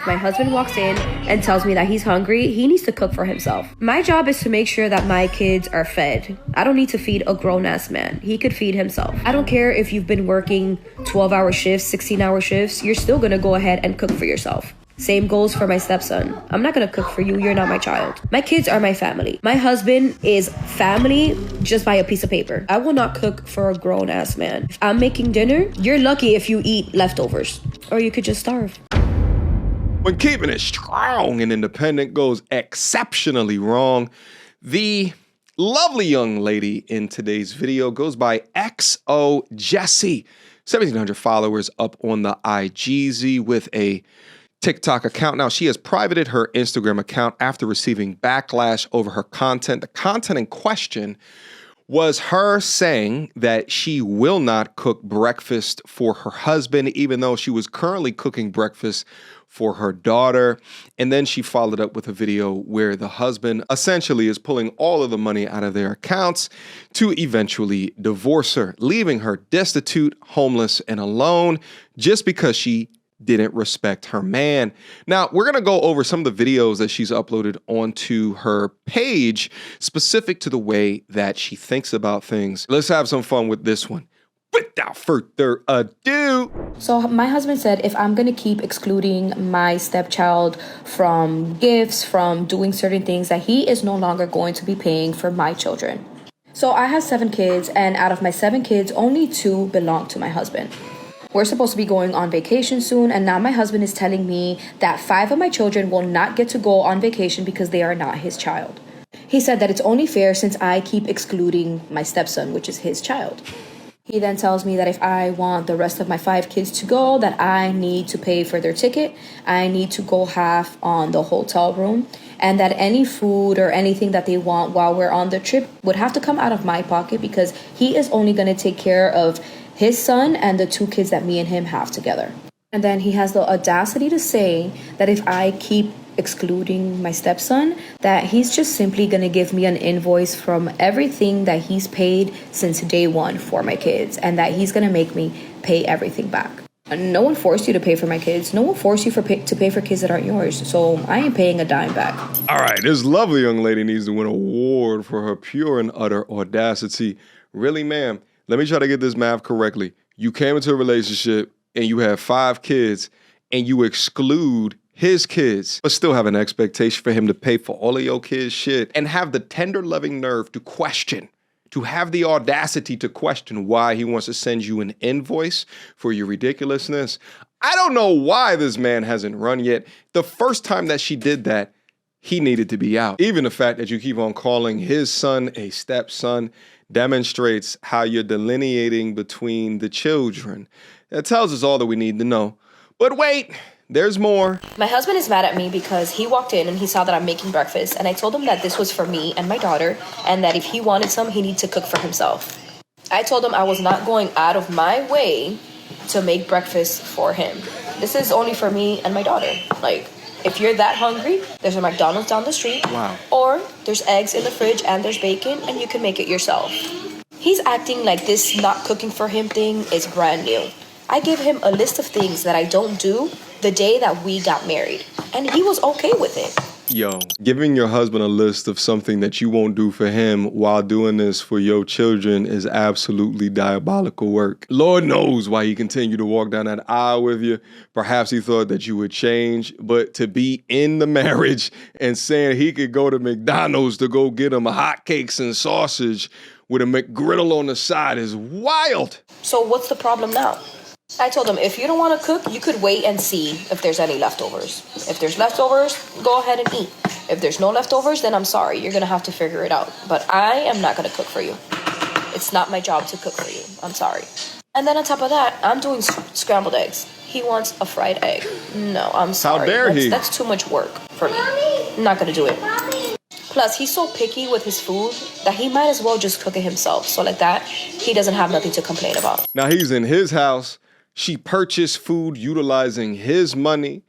My husband walks in and tells me that he's hungry. He needs to cook for himself. My job is to make sure that my kids are fed. I don't need to feed a grown-ass man. He could feed himself. I don't care if you've been working 12-hour shifts, 16-hour shifts. You're still gonna go ahead and cook for yourself. Same goes for my stepson. I'm not gonna cook for you. You're not my child. My kids are my family. My husband is family just by a piece of paper. I will not cook for a grown-ass man. If I'm making dinner, you're lucky if you eat leftovers. Or you could just starve. When keeping it strong and independent goes exceptionally wrong, the lovely young lady in today's video goes by XO Jessie. 1,700 followers up on the IGZ with a TikTok account. Now, she has privated her Instagram account after receiving backlash over her content. The content in question was her saying that she will not cook breakfast for her husband, even though she was currently cooking breakfast for her daughter. And then she followed up with a video where the husband essentially is pulling all of the money out of their accounts to eventually divorce her, leaving her destitute, homeless, and alone just because she didn't respect her man. Now, we're going to go over some of the videos that she's uploaded onto her page specific to the way that she thinks about things. Let's have some fun with this one. Without further ado. So my husband said if I'm going to keep excluding my stepchild from gifts, from doing certain things, that he is no longer going to be paying for my children. So I have 7 kids, and out of my 7 kids, only 2 belong to my husband. We're supposed to be going on vacation soon, and now my husband is telling me that 5 of my children will not get to go on vacation because they are not his child. He said that it's only fair since I keep excluding my stepson, which is his child. He then tells me that if I want the rest of my 5 kids to go, that I need to pay for their ticket, I need to go half on the hotel room, and that any food or anything that they want while we're on the trip would have to come out of my pocket because he is only going to take care of his son and the 2 kids that me and him have together. And then he has the audacity to say that if I keep excluding my stepson, that he's just simply gonna give me an invoice from everything that he's paid since day one for my kids, and that he's gonna make me pay everything back. No one forced you to pay for my kids. No one forced you to pay for kids that aren't yours. So I ain't paying a dime back. All right, this lovely young lady needs to win an award for her pure and utter audacity. Really, ma'am? Let me try to get this math correctly. You came into a relationship and you have 5 kids and you exclude his kids, but still have an expectation for him to pay for all of your kids' shit and have the tender, loving nerve to question, to have the audacity to question why he wants to send you an invoice for your ridiculousness. I don't know why this man hasn't run yet. The first time that she did that, he needed to be out. Even the fact that you keep on calling his son a stepson demonstrates how you're delineating between the children. That tells us all that we need to know. But wait, there's more. My husband is mad at me because he walked in and he saw that I'm making breakfast, and I told him that this was for me and my daughter, and that if he wanted some, he needed to cook for himself. I told him I was not going out of my way to make breakfast for him. This is only for me and my daughter. Like, if you're that hungry, there's a McDonald's down the street. Wow. Or there's eggs in the fridge and there's bacon and you can make it yourself. He's acting like this not cooking for him thing is brand new. I gave him a list of things that I don't do the day that we got married, and he was okay with it. Yo, giving your husband a list of something that you won't do for him while doing this for your children is absolutely diabolical work. Lord knows why he continued to walk down that aisle with you. Perhaps he thought that you would change, but to be in the marriage and saying he could go to McDonald's to go get him hotcakes and sausage with a McGriddle on the side is wild. So what's the problem now? I told him, if you don't want to cook, you could wait and see if there's any leftovers. If there's leftovers, go ahead and eat. If there's no leftovers, then I'm sorry. You're going to have to figure it out. But I am not going to cook for you. It's not my job to cook for you. I'm sorry. And then on top of that, I'm doing scrambled eggs. He wants a fried egg. No, I'm sorry. How dare he? That's too much work for me. I'm not going to do it. Plus, he's so picky with his food that he might as well just cook it himself. So like that, he doesn't have nothing to complain about. Now he's in his house. She purchased food utilizing his money,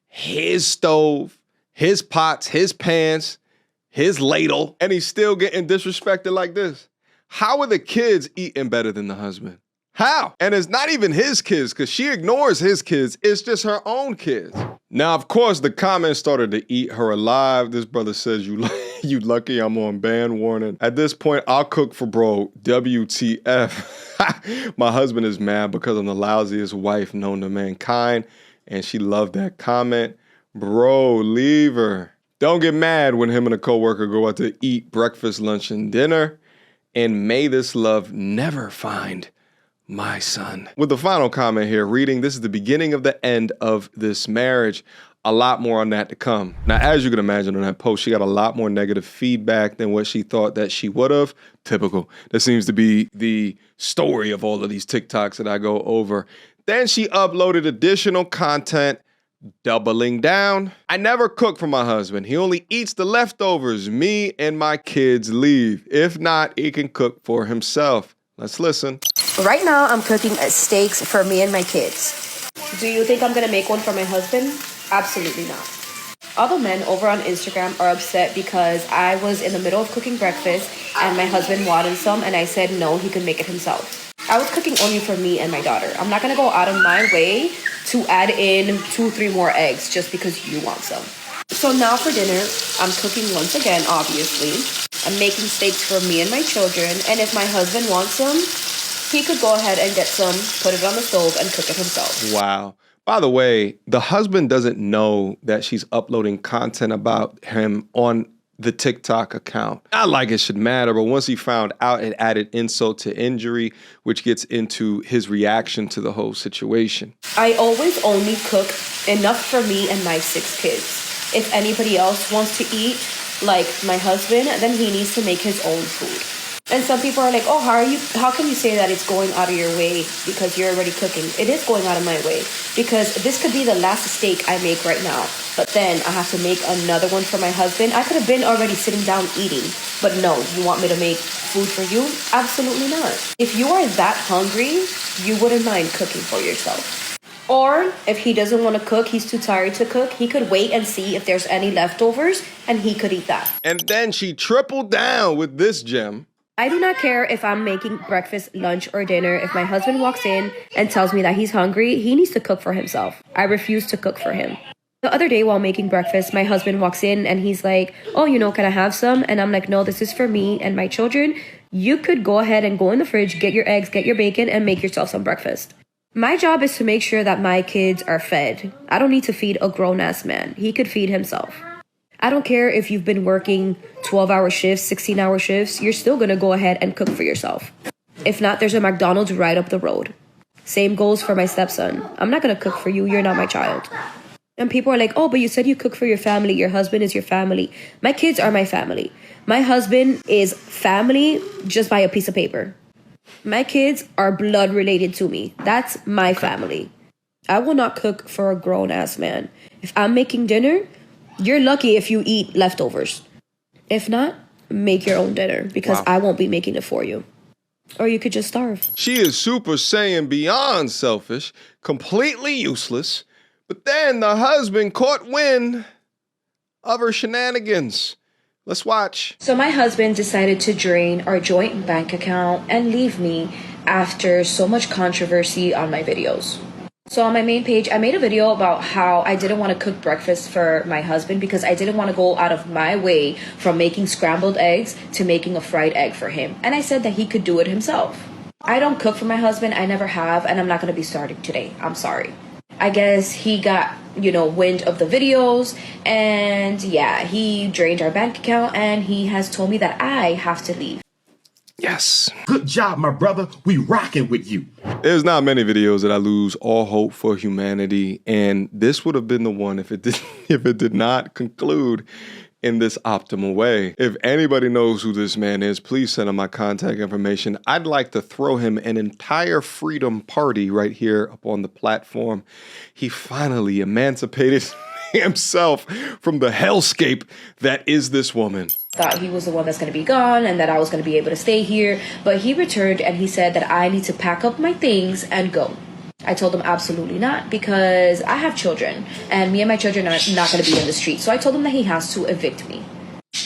his stove, his pots, his pans, his ladle, and he's still getting disrespected like this. How are the kids eating better than the husband? How? And it's not even his kids, because she ignores his kids. It's just her own kids. Now, of course, the comments started to eat her alive. This brother says, you lucky I'm on ban warning. At this point, I'll cook for bro. WTF. My husband is mad because I'm the lousiest wife known to mankind. And she loved that comment. Bro, leave her. Don't get mad when him and a coworker go out to eat breakfast, lunch, and dinner. And may this love never find my son. With the final comment here, reading, this is the beginning of the end of this marriage. A lot more on that to come. Now, as you can imagine on that post, she got a lot more negative feedback than what she thought that she would have. Typical. That seems to be the story of all of these TikToks that I go over. Then she uploaded additional content, doubling down. I never cook for my husband. He only eats the leftovers me and my kids leave. If not, he can cook for himself. Let's listen. Right now, I'm cooking steaks for me and my kids. Do you think I'm gonna make one for my husband? Absolutely not. All the men over on Instagram are upset because I was in the middle of cooking breakfast and my husband wanted some and I said no, he could make it himself. I was cooking only for me and my daughter. I'm not gonna go out of my way to add in 2-3 more eggs just because you want some. So now for dinner, I'm cooking once again, obviously. I'm making steaks for me and my children, and if my husband wants some, he could go ahead and get some, put it on the stove, and cook it himself. Wow. By the way, the husband doesn't know that she's uploading content about him on the TikTok account. Not like it should matter, but once he found out, it added insult to injury, which gets into his reaction to the whole situation. I always only cook enough for me and my 6 kids. If anybody else wants to eat, like my husband, then he needs to make his own food. And some people are like, oh, how can you say that it's going out of your way because you're already cooking? It is going out of my way because this could be the last steak I make right now. But then I have to make another one for my husband. I could have been already sitting down eating, but no, you want me to make food for you? Absolutely not. If you are that hungry, you wouldn't mind cooking for yourself. Or if he doesn't want to cook, he's too tired to cook, he could wait and see if there's any leftovers and he could eat that. And then she tripled down with this gem. I do not care if I'm making breakfast, lunch, or dinner. If my husband walks in and tells me that he's hungry, he needs to cook for himself. I refuse to cook for him. The other day while making breakfast, my husband walks in and he's like, oh, can I have some? And I'm like, no, this is for me and my children. You could go ahead and go in the fridge, get your eggs, get your bacon, and make yourself some breakfast. My job is to make sure that my kids are fed. I don't need to feed a grown-ass man. He could feed himself. I don't care if you've been working 12-hour shifts, 16-hour shifts, you're still going to go ahead and cook for yourself. If not, there's a McDonald's right up the road. Same goes for my stepson. I'm not going to cook for you. You're not my child. And people are like, oh, but you said you cook for your family. Your husband is your family. My kids are my family. My husband is family just by a piece of paper. My kids are blood related to me. That's my family. I will not cook for a grown-ass man. If I'm making dinner, you're lucky if you eat leftovers. If not, make your own dinner because I won't be making it for you. Or you could just starve. She is Super Saiyan beyond selfish, completely useless. But then the husband caught wind of her shenanigans. Let's watch. So my husband decided to drain our joint bank account and leave me after so much controversy on my videos. So on my main page, I made a video about how I didn't want to cook breakfast for my husband because I didn't want to go out of my way from making scrambled eggs to making a fried egg for him. And I said that he could do it himself. I don't cook for my husband. I never have, and I'm not going to be starting today. I'm sorry. I guess he got, wind of the videos, and yeah, he drained our bank account, and he has told me that I have to leave. Yes. Good job, my brother. We rocking with you. There's not many videos that I lose all hope for humanity, and this would have been the one if it did not conclude in this optimal way. If anybody knows who this man is, please send him my contact information. I'd like to throw him an entire freedom party right here up on the platform. He finally emancipated himself from the hellscape that is this woman. Thought he was the one that's going to be gone and that I was going to be able to stay here, but he returned and he said that I need to pack up my things and go. I told him absolutely not because I have children and me and my children are not going to be in the street. So I told him that he has to evict me.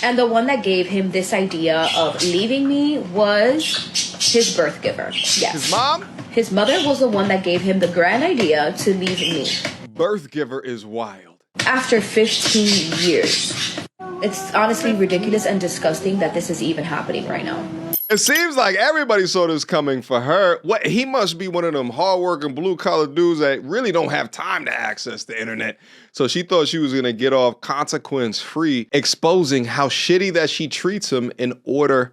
And the one that gave him this idea of leaving me was his birth giver. Yes. His mom? His mother was the one that gave him the grand idea to leave me. Birth giver is wild. After 15 years. It's honestly ridiculous and disgusting that this is even happening right now. It seems like everybody saw this coming for her. What, he must be one of them hardworking blue-collar dudes that really don't have time to access the internet. So she thought she was going to get off consequence-free, exposing how shitty that she treats him in order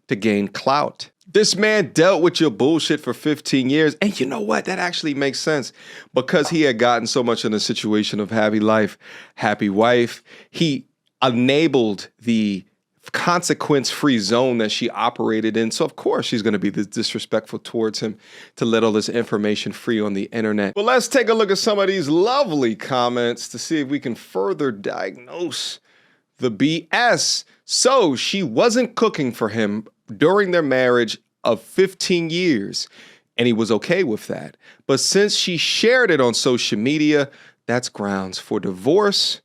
to gain clout. This man dealt with your bullshit for 15 years. And you know what? That actually makes sense because he had gotten so much in a situation of happy life, happy wife. He enabled the consequence-free zone that she operated in. So of course she's going to be disrespectful towards him to let all this information free on the internet. But let's take a look at some of these lovely comments to see if we can further diagnose the BS. So she wasn't cooking for him during their marriage of 15 years, and he was okay with that. But since she shared it on social media, that's grounds for divorce.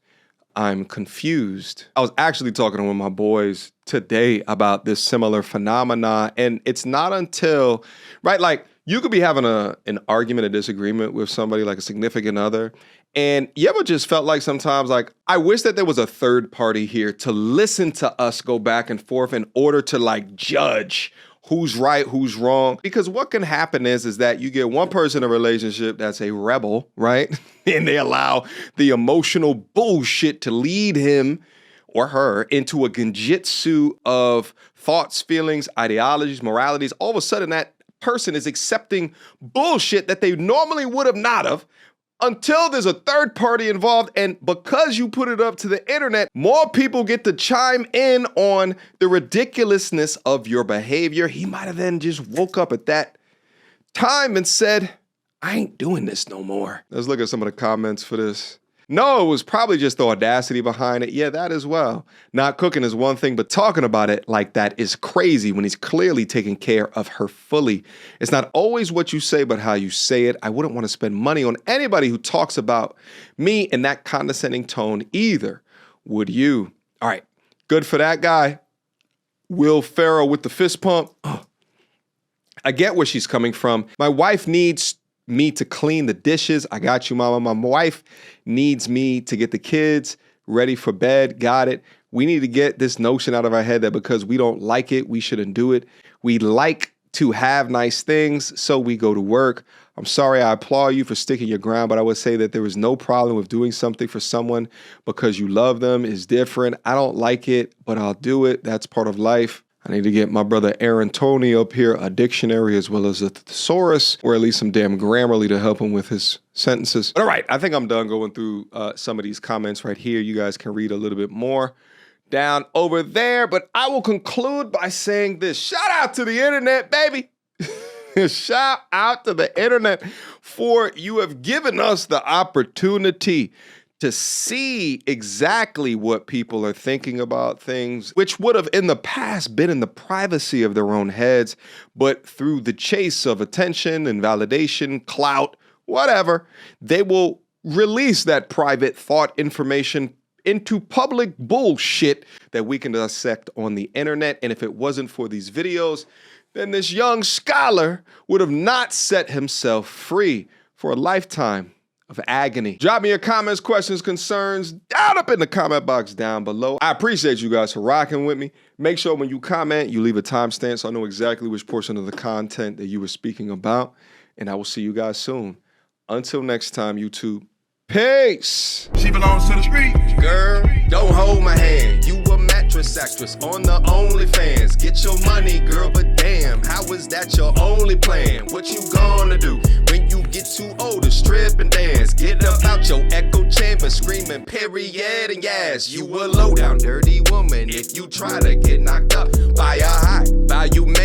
I'm confused. I was actually talking to one of my boys today about this similar phenomena, and it's not until, right, like you could be having an argument, a disagreement with somebody like a significant other, and you ever just felt like sometimes like, I wish that there was a third party here to listen to us go back and forth in order to like judge who's right, who's wrong. Because what can happen is that you get one person in a relationship that's a rebel, right? And they allow the emotional bullshit to lead him or her into a genjutsu of thoughts, feelings, ideologies, moralities. All of a sudden that person is accepting bullshit that they normally would have not have, until there's a third party involved. And because you put it up to the internet, more people get to chime in on the ridiculousness of your behavior. He might have then just woke up at that time and said, I ain't doing this no more. Let's look at some of the comments for this. No, it was probably just the audacity behind it. Yeah, that as well. Not cooking is one thing, but talking about it like that is crazy when he's clearly taking care of her fully. It's not always what you say, but how you say it. I wouldn't want to spend money on anybody who talks about me in that condescending tone either. Would you? All right, good for that guy. Will Ferrell with the fist pump. Oh. I get where she's coming from. My wife needs me to clean the dishes. I got you, mama. My wife needs me to get the kids ready for bed. Got it. We need to get this notion out of our head that because we don't like it, we shouldn't do it. We like to have nice things, so we go to work. I'm sorry, I applaud you for sticking your ground, but I would say that there is no problem with doing something for someone because you love them is different. I don't like it, but I'll do it. That's part of life. I need to get my brother Aaron Tony up here, a dictionary as well as a thesaurus, or at least some damn Grammarly to help him with his sentences. But all right, I think I'm done going through some of these comments right here. You guys can read a little bit more down over there, but I will conclude by saying this. Shout out to the internet, baby. Shout out to the internet for you have given us the opportunity to see exactly what people are thinking about things, which would have in the past been in the privacy of their own heads, but through the chase of attention and validation, clout, whatever, they will release that private thought information into public bullshit that we can dissect on the internet. And if it wasn't for these videos, then this young scholar would have not set himself free for a lifetime of agony. Drop me your comments, questions, concerns down up in the comment box down below. I appreciate you guys for rocking with me. Make sure when you comment, you leave a timestamp so I know exactly which portion of the content that you were speaking about. And I will see you guys soon. Until next time, YouTube. Peace. She belongs to the street. Girl, don't hold my hand. You a mattress actress on the OnlyFans. Get your money, girl, but damn, how is that your only plan? What you gonna do when you get too old to strip and dance? Get up out your echo chamber screaming period and yes. You a low down dirty woman if you try to get knocked up by a high value man.